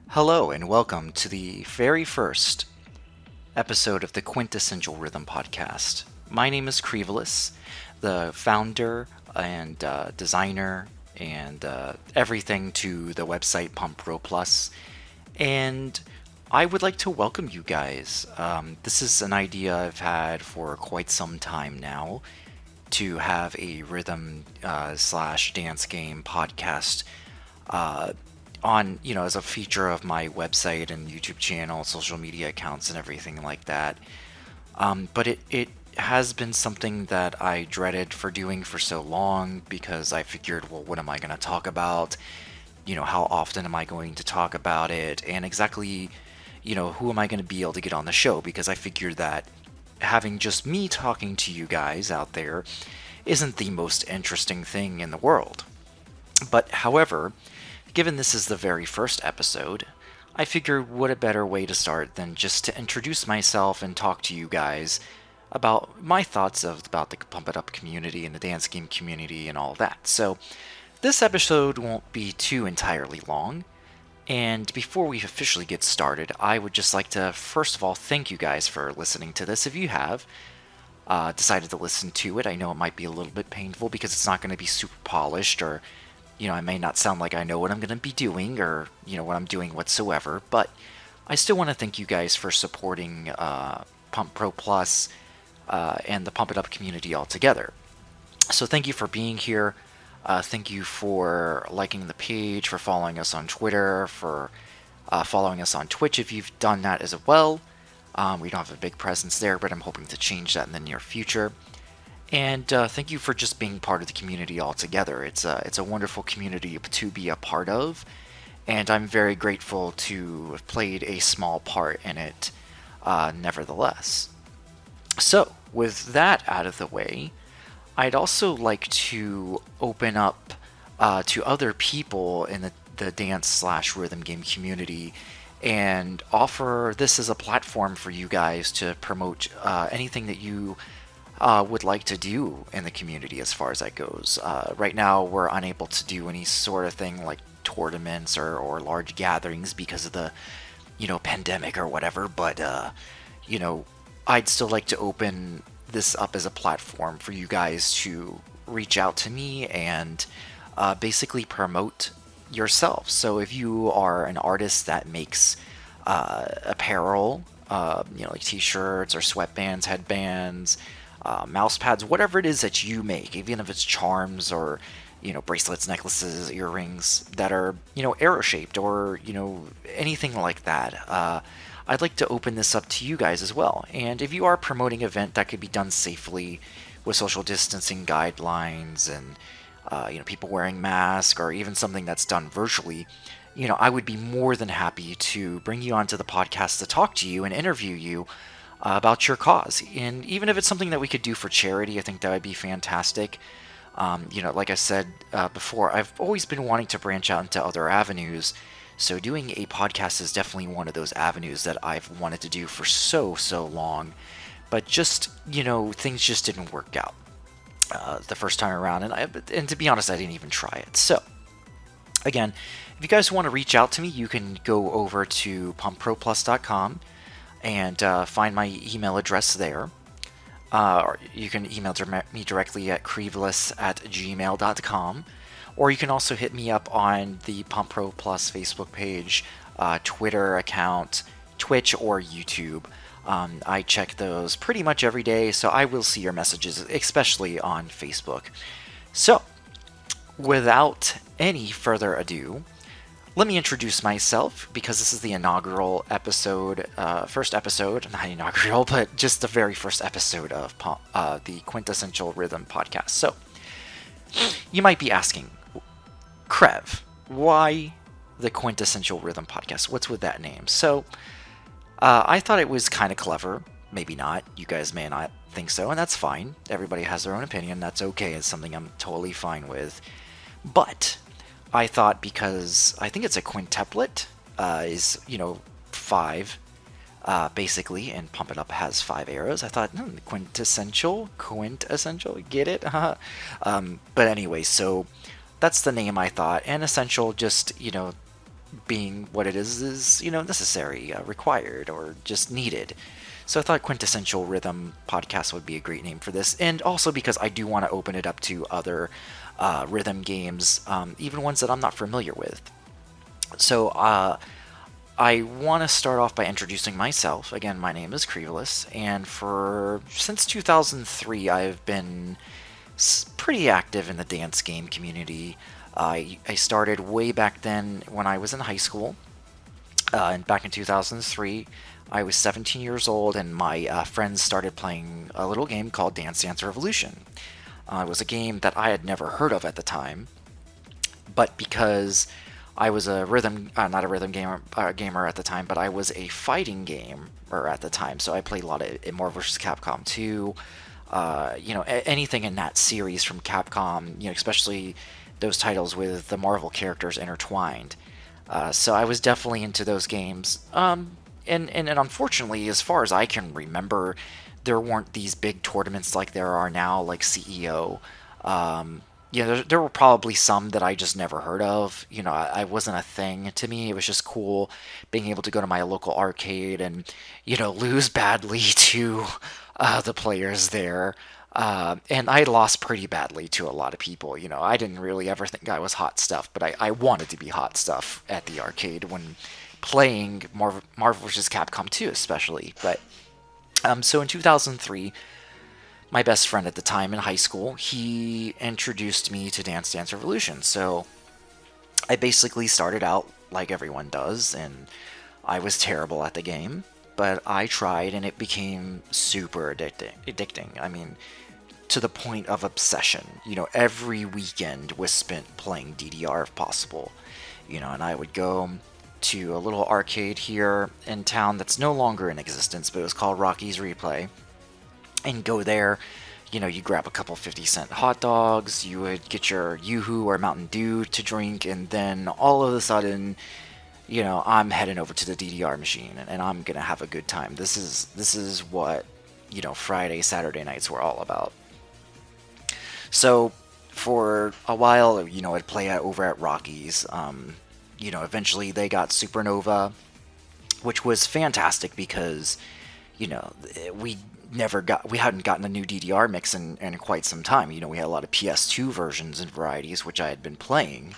Hello, and welcome to the very first episode of the Quintessential Rhythm Podcast. My name is Creevelous, the founder and designer and everything to the website Pump Pro Plus, and I would like to welcome you guys. This is an idea I've had for quite some time now to have a rhythm slash dance game podcast uh, on, as a feature of my website and YouTube channel, social media accounts, and everything like that. But it has been something that I dreaded for doing for so long because I figured, well, what am I going to talk about? How often am I going to talk about it? And exactly, who am I going to be able to get on the show? Because I figured that having just me talking to you guys out there isn't the most interesting thing in the world. But however, given this is the very first episode, I figured what a better way to start than just to introduce myself and talk to you guys about my thoughts about the Pump It Up community and the dance game community and all that. So this episode won't be too entirely long. And before we officially get started, I would just like to first of all thank you guys for listening to this. If you have decided to listen to it, I know it might be a little bit painful because it's not going to be super polished, or I may not sound like I know what I'm going to be doing, or what I'm doing whatsoever, but I still want to thank you guys for supporting Pump Pro Plus and the Pump It Up community altogether. So thank you for being here. Thank you for liking the page, for following us on Twitter, for following us on Twitch if you've done that as well. We don't have a big presence there, but I'm hoping to change that in the near future. And thank you for just being part of the community altogether. It's a wonderful community to be a part of, and I'm very grateful to have played a small part in it, nevertheless. So, with that out of the way, I'd also like to open up to other people in the dance slash rhythm game community and offer this as a platform for you guys to promote anything that you would like to do in the community as far as that goes. Right now, we're unable to do any sort of thing like tournaments or large gatherings because of the, pandemic or whatever, but, I'd still like to open this up as a platform for you guys to reach out to me and basically promote yourself. So if you are an artist that makes apparel, like t-shirts or sweatbands, headbands, mouse pads, whatever it is that you make, even if it's charms or bracelets, necklaces, earrings that are arrow shaped or anything like that, I'd like to open this up to you guys as well. And if you are promoting an event that could be done safely with social distancing guidelines and people wearing masks, or even something that's done virtually, I would be more than happy to bring you onto the podcast to talk to you and interview you about your cause. And even if it's something that we could do for charity, I think that would be fantastic. Like I said before, I've always been wanting to branch out into other avenues. So doing a podcast is definitely one of those avenues that I've wanted to do for so long. But just, things just didn't work out the first time around. And to be honest, I didn't even try it. So, again, if you guys want to reach out to me, you can go over to pumpproplus.com and find my email address there. Or you can email me directly at creeveless@gmail.com. Or you can also hit me up on the Pump Pro Plus Facebook page, Twitter account, Twitch, or YouTube. I check those pretty much every day, so I will see your messages, especially on Facebook. So, without any further ado, let me introduce myself, because this is the inaugural episode, first episode, not inaugural, but just the very first episode of the Quintessential Rhythm Podcast. So, you might be asking, Krev, why the Quintessential Rhythm Podcast? What's with that name? So, I thought it was kind of clever. Maybe not. You guys may not think so, and that's fine. Everybody has their own opinion. That's okay. It's something I'm totally fine with. But I thought, because I think it's a quintuplet, is, 5, basically, and Pump It Up has 5 arrows. I thought, quintessential, get it? But anyway, so that's the name I thought, and essential, just, being what it is, necessary, required, or just needed. So I thought Quintessential Rhythm Podcast would be a great name for this, and also because I do want to open it up to other rhythm games, even ones that I'm not familiar with. So I want to start off by introducing myself. Again, my name is Creeveless, and since 2003, I've been pretty active in the dance game community. I started way back then when I was in high school, and back in 2003. I was 17 years old, and my friends started playing a little game called Dance Dance Revolution. It was a game that I had never heard of at the time, but because I was not a rhythm gamer at the time, but I was a fighting gamer at the time. So I played a lot of Marvel vs. Capcom 2, anything in that series from Capcom, especially those titles with the Marvel characters intertwined. So I was definitely into those games. And unfortunately, as far as I can remember, there weren't these big tournaments like there are now, like CEO. There were probably some that I just never heard of. I wasn't a thing to me. It was just cool being able to go to my local arcade and, lose badly to the players there. And I lost pretty badly to a lot of people. I didn't really ever think I was hot stuff, but I wanted to be hot stuff at the arcade when playing Marvel vs. Capcom 2 especially. But so in 2003, my best friend at the time in high school, he introduced me to Dance Dance Revolution. So I basically started out like everyone does, and I was terrible at the game, but I tried and it became super addicting. I mean, to the point of obsession. Every weekend was spent playing DDR if possible. And I would go to a little arcade here in town that's no longer in existence, but it was called Rocky's Replay, and go there. You grab a couple 50-cent hot dogs, you would get your Yoo-Hoo or Mountain Dew to drink, and then all of a sudden, I'm heading over to the DDR machine, and I'm gonna have a good time. This is what, Friday, Saturday nights were all about. So for a while, I'd play over at Rocky's. Eventually they got Supernova, which was fantastic because, we hadn't gotten a new DDR mix in quite some time. We had a lot of PS2 versions and varieties, which I had been playing,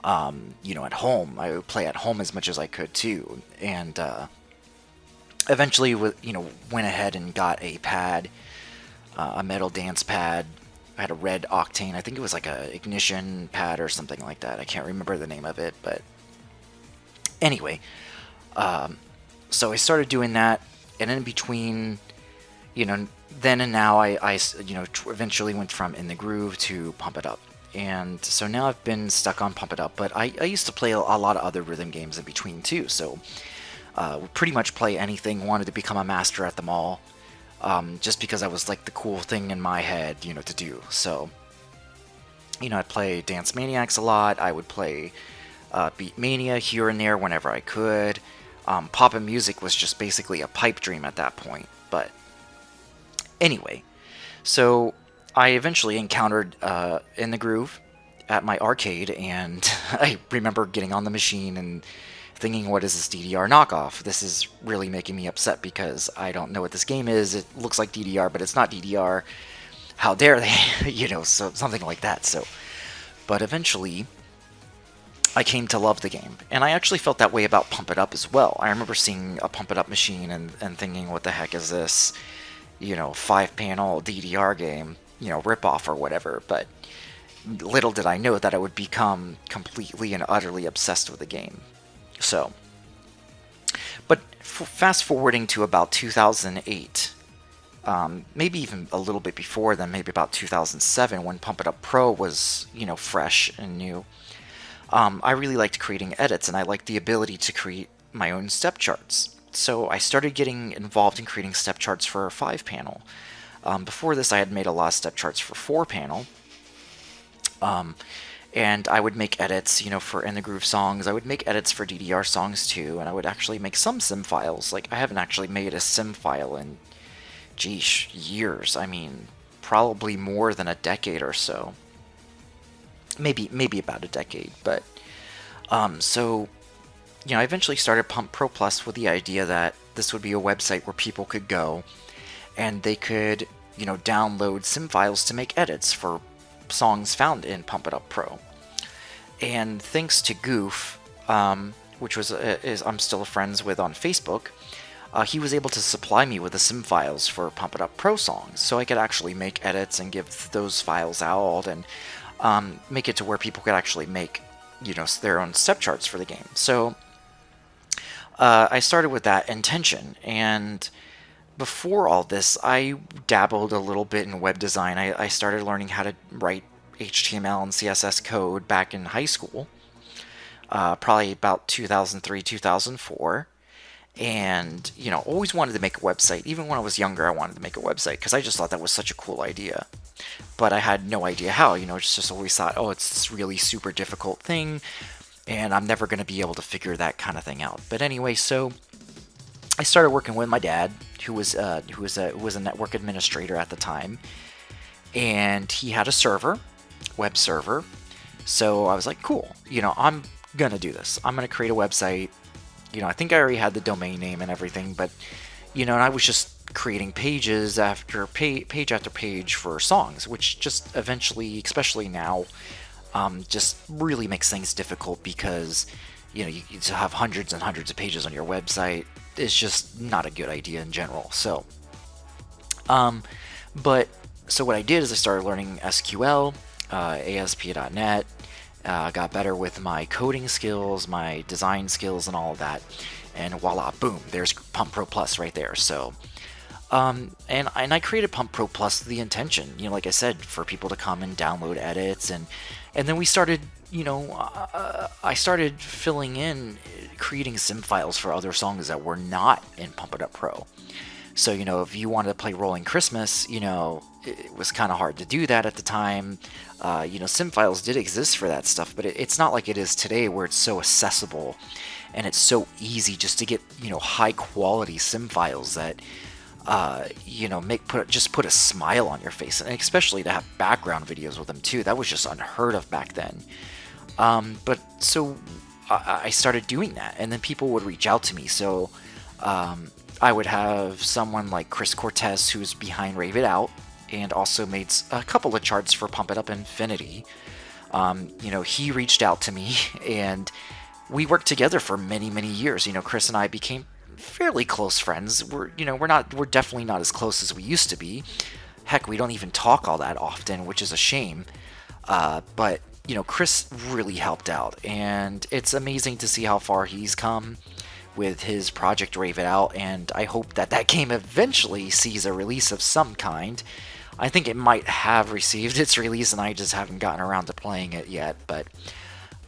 at home. I would play at home as much as I could too. And eventually, went ahead and got a pad, a metal dance pad. I had a red Octane. I think it was like a ignition pad or something like that. I can't remember the name of it, but anyway. So I started doing that, and in between, then and now, I eventually went from In the Groove to Pump It Up. And so now I've been stuck on Pump It Up, but I used to play a lot of other rhythm games in between too. So pretty much play anything, wanted to become a master at them all. Just because I was like the cool thing in my head, to do. So, I'd play Dance Maniacs a lot. I would play Beat Mania here and there whenever I could. Poppin' Music was just basically a pipe dream at that point. But anyway, so I eventually encountered In the Groove at my arcade, and I remember getting on the machine and thinking, what is this DDR knockoff? This is really making me upset because I don't know what this game is. It looks like DDR, but it's not DDR. How dare they? So something like that. So, but eventually, I came to love the game, and I actually felt that way about Pump It Up as well. I remember seeing a Pump It Up machine and thinking, what the heck is this? 5-panel DDR game, ripoff or whatever. But little did I know that I would become completely and utterly obsessed with the game. So, but fast forwarding to about 2008, maybe even a little bit before then, maybe about 2007, when Pump It Up Pro was, fresh and new, I really liked creating edits, and I liked the ability to create my own step charts. So I started getting involved in creating step charts for a 5-panel. Before this, I had made a lot of step charts for 4-panel. And I would make edits, for In the Groove songs. I would make edits for DDR songs too, and I would actually make some sim files. Like, I haven't actually made a sim file in, years. I mean, probably more than a decade or so. Maybe about a decade, but so I eventually started Pump Pro Plus with the idea that this would be a website where people could go and they could, download sim files to make edits for songs found in Pump It Up Pro. And thanks to Goof, which is I'm still friends with on Facebook, he was able to supply me with the sim files for Pump It Up Pro songs, so I could actually make edits and give those files out and make it to where people could actually make, their own step charts for the game. So I started with that intention, and before all this, I dabbled a little bit in web design. I started learning how to write HTML and CSS code back in high school, probably about 2003, 2004. And, always wanted to make a website. Even when I was younger, I wanted to make a website because I just thought that was such a cool idea. But I had no idea how, just always thought, oh, it's this really super difficult thing, and I'm never going to be able to figure that kind of thing out. But anyway, so I started working with my dad, who was a network administrator at the time, and he had a server, web server. So I was like, cool, I'm gonna do this. I'm gonna create a website. I think I already had the domain name and everything, but and I was just creating pages after page after page for songs, which just eventually, especially now, just really makes things difficult because you to have hundreds and hundreds of pages on your website is just not a good idea in general. So, so what I did is I started learning SQL, ASP.NET. Got better with my coding skills, my design skills, and all of that. And voila, boom, there's Pump Pro Plus right there. So, and I created Pump Pro Plus with the intention, like I said, for people to come and download edits, and then we started, I started filling in, creating sim files for other songs that were not in Pump It Up Pro. So, if you wanted to play Rolling Christmas, it was kind of hard to do that at the time. Sim files did exist for that stuff, but it's not like it is today where it's so accessible and it's so easy just to get, high quality sim files that, put a smile on your face, and especially to have background videos with them too. That was just unheard of back then. But so I started doing that, and then people would reach out to me. So, I would have someone like Chris Cortez, who's behind Rave It Out, and also made a couple of charts for Pump It Up Infinity. He reached out to me, and we worked together for many, many years. Chris and I became fairly close friends. We're definitely not as close as we used to be. Heck, we don't even talk all that often, which is a shame. But Chris really helped out, and it's amazing to see how far he's come with his project Rave It Out, and I hope that game eventually sees a release of some kind. I think it might have received its release, and I just haven't gotten around to playing it yet. But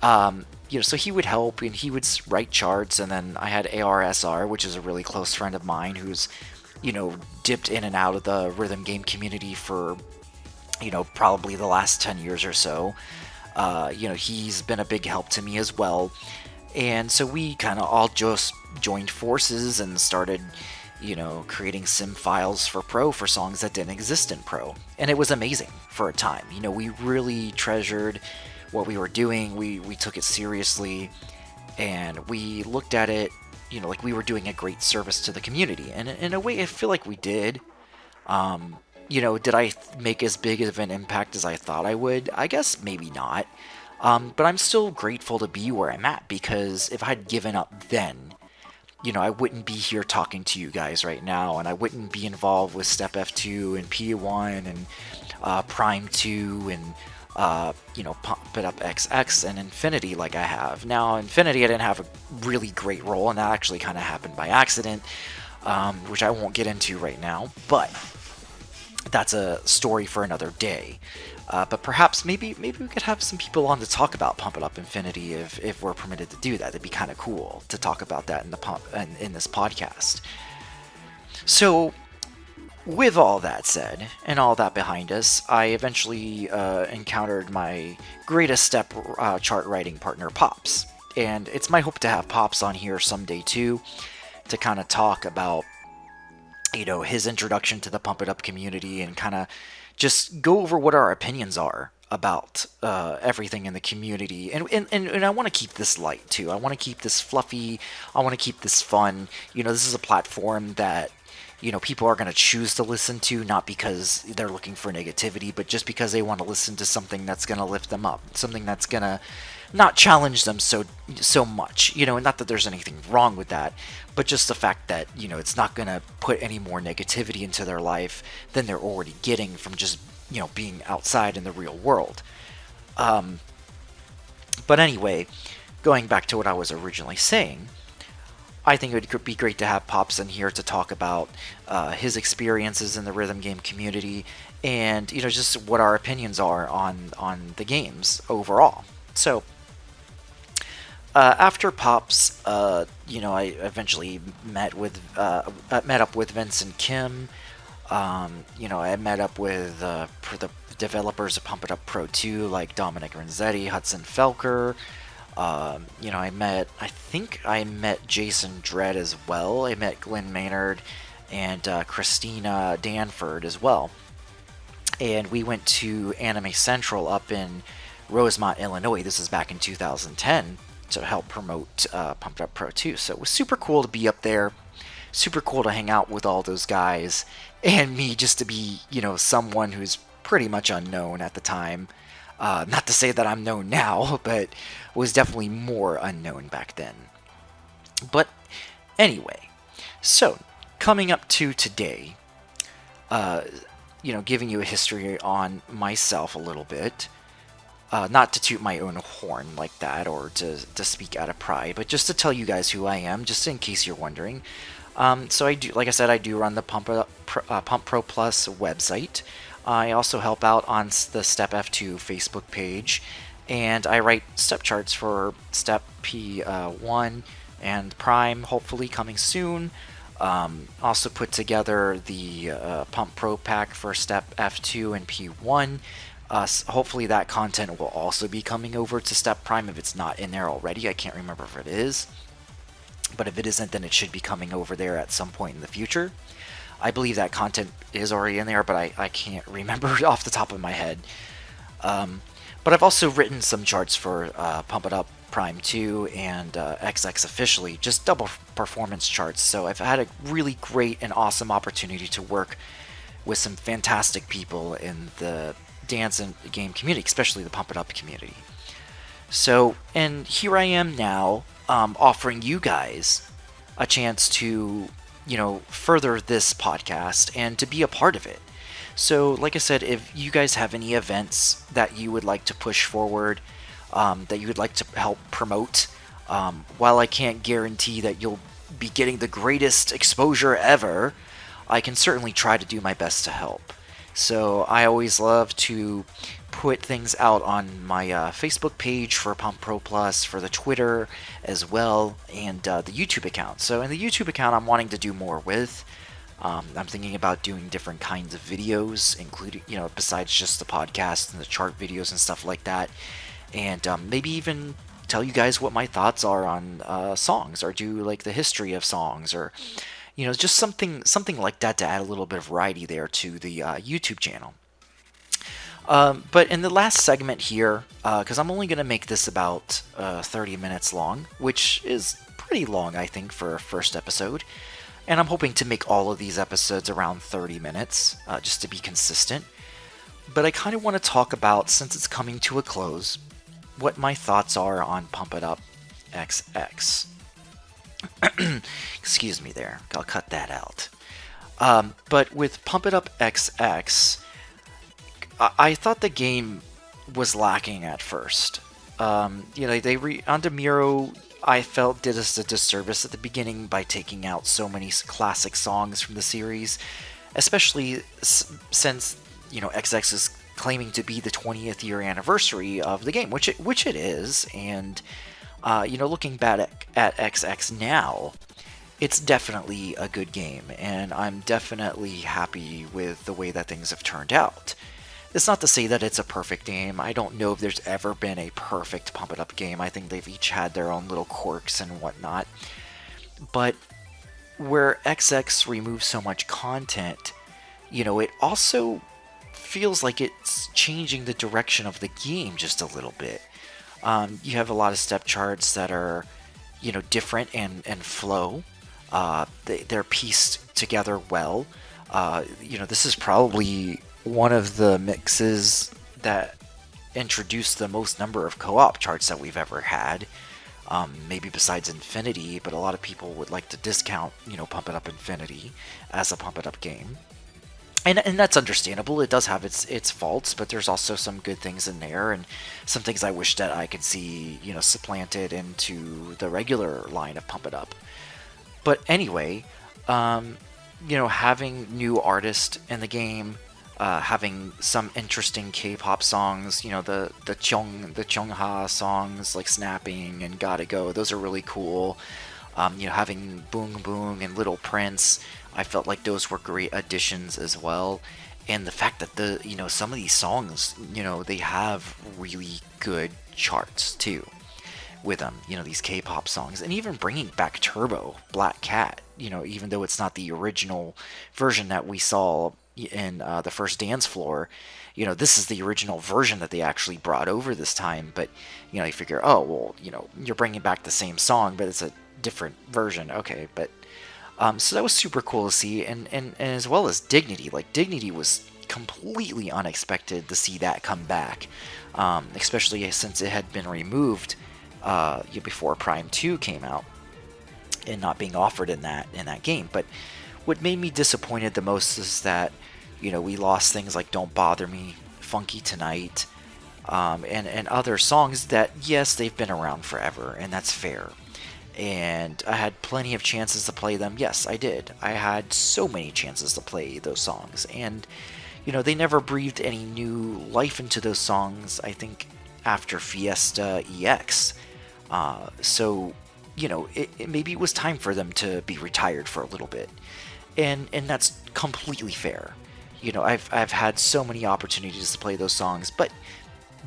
so he would help, and he would write charts, and then I had ARSR, which is a really close friend of mine who's dipped in and out of the rhythm game community for probably the last 10 years or so. He's been a big help to me as well. And so we kind of all just joined forces and started, creating sim files for Pro for songs that didn't exist in Pro. And it was amazing for a time. We really treasured what we were doing. We took it seriously, and we looked at it, like we were doing a great service to the community. And in a way, I feel like we did. Did I make as big of an impact as I thought I would? I guess maybe not. But I'm still grateful to be where I'm at, because if I had given up then, I wouldn't be here talking to you guys right now, and I wouldn't be involved with Step F2 and P1 and Prime 2 and Pump It Up XX and Infinity like I have. Now, Infinity, I didn't have a really great role, and that actually kind of happened by accident, which I won't get into right now, but that's a story for another day. But perhaps maybe we could have some people on to talk about Pump It Up Infinity if we're permitted to do that. It'd be kind of cool to talk about that in this podcast. So, with all that said and all that behind us, I eventually encountered my greatest step chart writing partner, Pops, and it's my hope to have Pops on here someday too, to kind of talk about his introduction to the Pump It Up community and kind of just go over what our opinions are about everything in the community, and I want to keep this light too. I want to keep this fluffy. I want to keep this fun. This is a platform that people are going to choose to listen to, not because they're looking for negativity, but just because they want to listen to something that's going to lift them up, something that's going to not challenge them so much. And not that there's anything wrong with that, but just the fact that it's not going to put any more negativity into their life than they're already getting from just being outside in the real world. But anyway, going back to what I was originally saying, I think it would be great to have Pops in here to talk about his experiences in the rhythm game community, and just what our opinions are on the games overall. So after Pops, I eventually met up with Vince and Kim. I met up with the developers of Pump It Up Pro 2, like Dominic Renzetti, Hudson Felker. I think I met Jason Dredd as well. I met Glenn Maynard and Christina Danford as well. And we went to Anime Central up in Rosemont, Illinois. This is back in 2010 to help promote Pump It Up Pro 2. So it was super cool to be up there. Super cool to hang out with all those guys. And me just to be, someone who's pretty much unknown at the time. Not to say that I'm known now, but was definitely more unknown back then. But anyway, so coming up to today, giving you a history on myself a little bit. Not to toot my own horn like that or to speak out of pride, but just to tell you guys who I am, just in case you're wondering. So I do, like I said, I do run the Pump Pro Plus website. I also help out on the Step F2 Facebook page, and I write step charts for Step P1 and Prime, hopefully coming soon. Also put together the Pump Pro pack for Step F2 and P1. Hopefully that content will also be coming over to Step Prime if it's not in there already. I can't remember if it is. But if it isn't, then it should be coming over there at some point in the future. I believe that content is already in there, but I can't remember off the top of my head. But I've also written some charts for Pump It Up Prime 2 and XX officially, just double performance charts. So I've had a really great and awesome opportunity to work with some fantastic people in the dance and game community, especially the Pump It Up community. So, and here I am now, offering you guys a chance to, further this podcast and to be a part of it. So, like I said, if you guys have any events that you would like to push forward, that you would like to help promote, while I can't guarantee that you'll be getting the greatest exposure ever, I can certainly try to do my best to help. So I always love to put things out on my Facebook page for Pump Pro Plus, for the Twitter as well, and the YouTube account. So in the YouTube account, I'm wanting to do more with. I'm thinking about doing different kinds of videos, including, besides just the podcast and the chart videos and stuff like that. And maybe even tell you guys what my thoughts are on songs, or do like the history of songs, or just something like that to add a little bit of variety there to the YouTube channel. But in the last segment here, because I'm only going to make this about 30 minutes long, which is pretty long, I think, for a first episode. And I'm hoping to make all of these episodes around 30 minutes, just to be consistent. But I kind of want to talk about, since it's coming to a close, what my thoughts are on Pump It Up XX. Excuse me there, I'll cut that out. But with Pump It Up XX, I thought the game was lacking at first. Andamiro, I felt, did us a disservice at the beginning by taking out so many classic songs from the series, especially since XX is claiming to be the 20th year anniversary of the game, which it is, and looking back at XX now, it's definitely a good game, and I'm definitely happy with the way that things have turned out. It's not to say that it's a perfect game. I don't know if there's ever been a perfect Pump It Up game. I think they've each had their own little quirks and whatnot. But where XX removes so much content, it also feels like it's changing the direction of the game just a little bit. You have a lot of step charts that are, different and flow. They're pieced together well. This is probably one of the mixes that introduced the most number of co-op charts that we've ever had. Maybe besides Infinity, but a lot of people would like to discount, Pump It Up Infinity as a Pump It Up game. And that's understandable. It does have its faults, but there's also some good things in there, and some things I wish that I could see, supplanted into the regular line of Pump It Up. But anyway, having new artists in the game, having some interesting K-pop songs, the Chungha songs like Snapping and Gotta Go, those are really cool. Having Boong Boong and Little Prince, I felt like those were great additions as well. And the fact that some of these songs, they have really good charts too with them, these K-pop songs, and even bringing back Turbo Black Cat, even though it's not the original version that we saw in the first dance floor, this is the original version that they actually brought over this time. But you figure, oh well, you're bringing back the same song, but it's a different version. Okay, but so that was super cool to see, and as well as Dignity. Like Dignity was completely unexpected to see that come back, especially since it had been removed before Prime 2 came out and not being offered in that game. But what made me disappointed the most is that we lost things like Don't Bother Me, Funky Tonight, and other songs that, yes, they've been around forever, and that's fair. And I had plenty of chances to play them. Yes, I did. I had so many chances to play those songs. And, they never breathed any new life into those songs, I think, after Fiesta EX. So, maybe it was time for them to be retired for a little bit. And that's completely fair. I've had so many opportunities to play those songs, but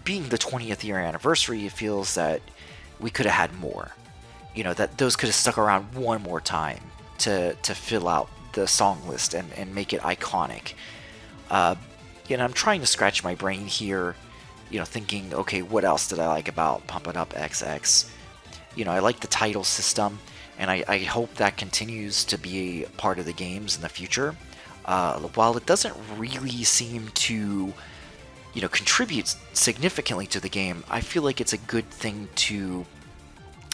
being the 20th year anniversary, it feels that we could have had more. That those could have stuck around one more time to fill out the song list and make it iconic. I'm trying to scratch my brain here, thinking, okay, what else did I like about Pump It Up XX? I like the title system, and I hope that continues to be a part of the games in the future. While it doesn't really seem to, contribute significantly to the game, I feel like it's a good thing to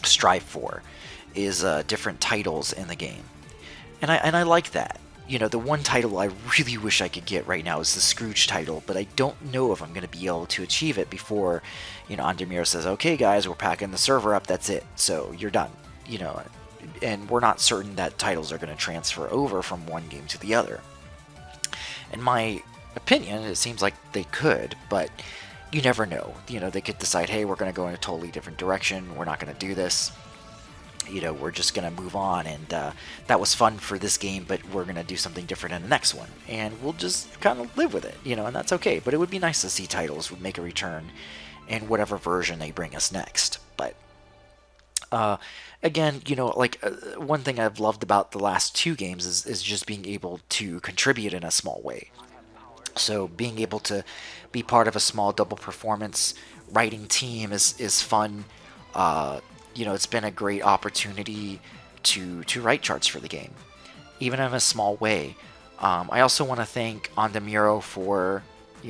strive for, is different titles in the game, and I like that. The one title I really wish I could get right now is the Scrooge title, but I don't know if I'm going to be able to achieve it before Andemiro says, okay guys, we're packing the server up, that's it, so you're done. And we're not certain that titles are going to transfer over from one game to the other. In my opinion, it seems like they could, but you never know. They could decide, hey, we're going to go in a totally different direction. We're not going to do this. We're just going to move on. And that was fun for this game, but we're going to do something different in the next one. And we'll just kind of live with it, and that's okay. But it would be nice to see titles would make a return in whatever version they bring us next. But again, one thing I've loved about the last two games is just being able to contribute in a small way. So being able to be part of a small double performance writing team is fun. It's been a great opportunity to write charts for the game, even in a small way. I also want to thank Andemiro for,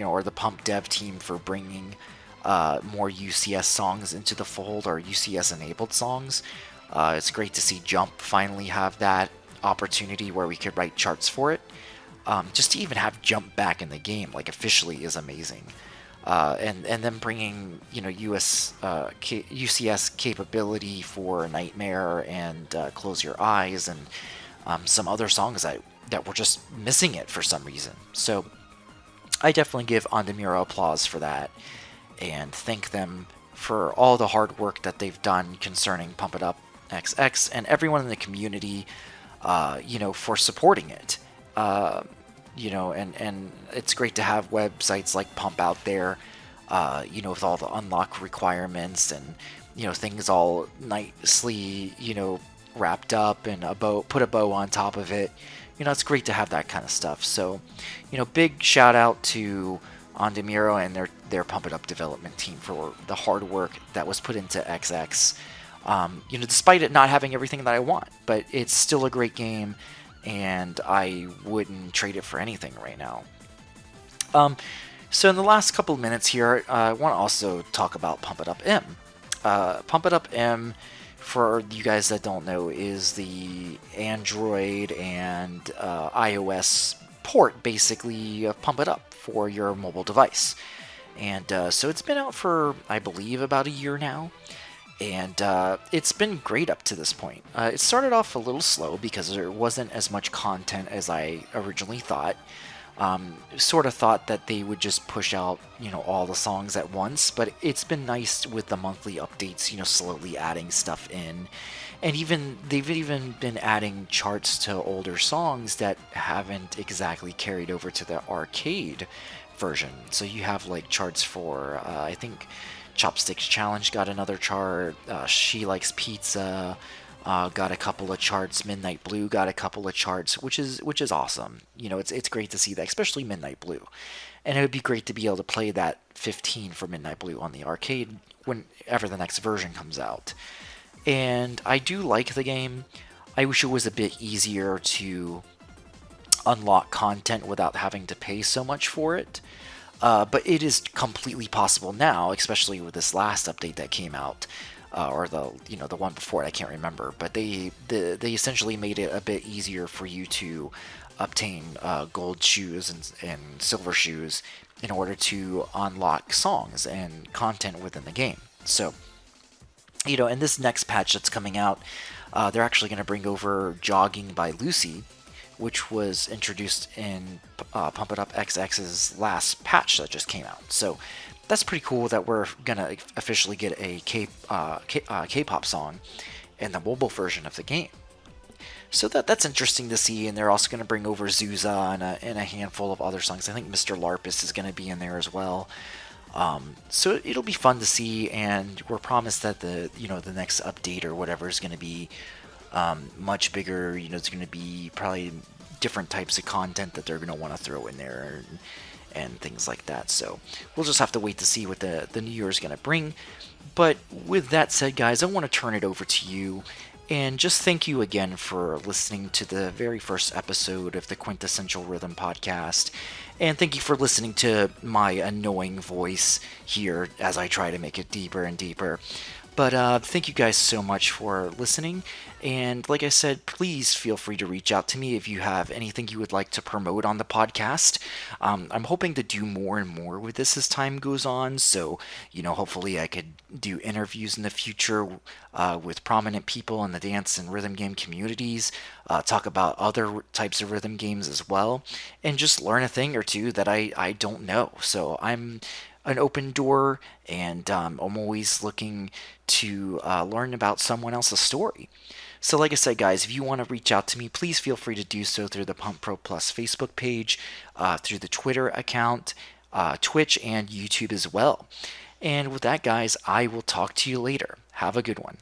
or the Pump dev team for bringing more UCS songs into the fold, or UCS enabled songs. It's great to see Jump finally have that opportunity where we could write charts for it. Just to even have Jump back in the game, like officially, is amazing. And then bringing UCS capability for Nightmare and Close Your Eyes and some other songs that were just missing it for some reason. So I definitely give Andemiro applause for that and thank them for all the hard work that they've done concerning Pump It Up XX, and everyone in the community, for supporting it. And it's great to have websites like Pump out there, with all the unlock requirements and, things all nicely, wrapped up and put a bow on top of it. It's great to have that kind of stuff. So, big shout out to Ondamiro and their Pump It Up development team for the hard work that was put into XX. Despite it not having everything that I want, but it's still a great game, and I wouldn't trade it for anything right now. So in the last couple of minutes here, I want to also talk about Pump It Up M. Pump It Up M, for you guys that don't know, is the Android and iOS port, basically, of Pump It Up for your mobile device. And so it's been out for, I believe, about a year now. And it's been great up to this point. It started off a little slow because there wasn't as much content as I originally thought. Sort of thought that they would just push out, all the songs at once, but it's been nice with the monthly updates, slowly adding stuff in. And they've even been adding charts to older songs that haven't exactly carried over to the arcade version. So you have like charts for, I think, Chopsticks Challenge got another chart, She Likes Pizza got a couple of charts, Midnight Blue got a couple of charts, which is awesome. It's great to see that, especially Midnight Blue. And it would be great to be able to play that 15 for Midnight Blue on the arcade whenever the next version comes out. And I do like the game. I wish it was a bit easier to unlock content without having to pay so much for it. But it is completely possible now, especially with this last update that came out, or the one before it, I can't remember. But they essentially made it a bit easier for you to obtain gold shoes and silver shoes in order to unlock songs and content within the game. So, in this next patch that's coming out, they're actually going to bring over Jogging by Lucy, which was introduced in Pump It Up XX's last patch that just came out. So that's pretty cool that we're gonna officially get a K-pop song in the mobile version of the game. So that's interesting to see, and they're also going to bring over Zuza and a handful of other songs. I think Mr. Larpus is going to be in there as well. So it'll be fun to see, and we're promised that the next update or whatever is going to be much bigger. It's going to be probably different types of content that they're going to want to throw in there and things like that. So we'll just have to wait to see what the new year is going to bring. But with that said, guys, I want to turn it over to you and just thank you again for listening to the very first episode of the Quintessential Rhythm podcast. And thank you for listening to my annoying voice here as I try to make it deeper and deeper. But thank you guys so much for listening. And like I said, please feel free to reach out to me if you have anything you would like to promote on the podcast. I'm hoping to do more and more with this as time goes on. So, hopefully I could do interviews in the future with prominent people in the dance and rhythm game communities, talk about other types of rhythm games as well, and just learn a thing or two that I don't know. So I'm an open door, and I'm always looking to learn about someone else's story. So like I said, guys, if you want to reach out to me, please feel free to do so through the Pump Pro Plus Facebook page, through the Twitter account, Twitch, and YouTube as well. And with that, guys, I will talk to you later. Have a good one.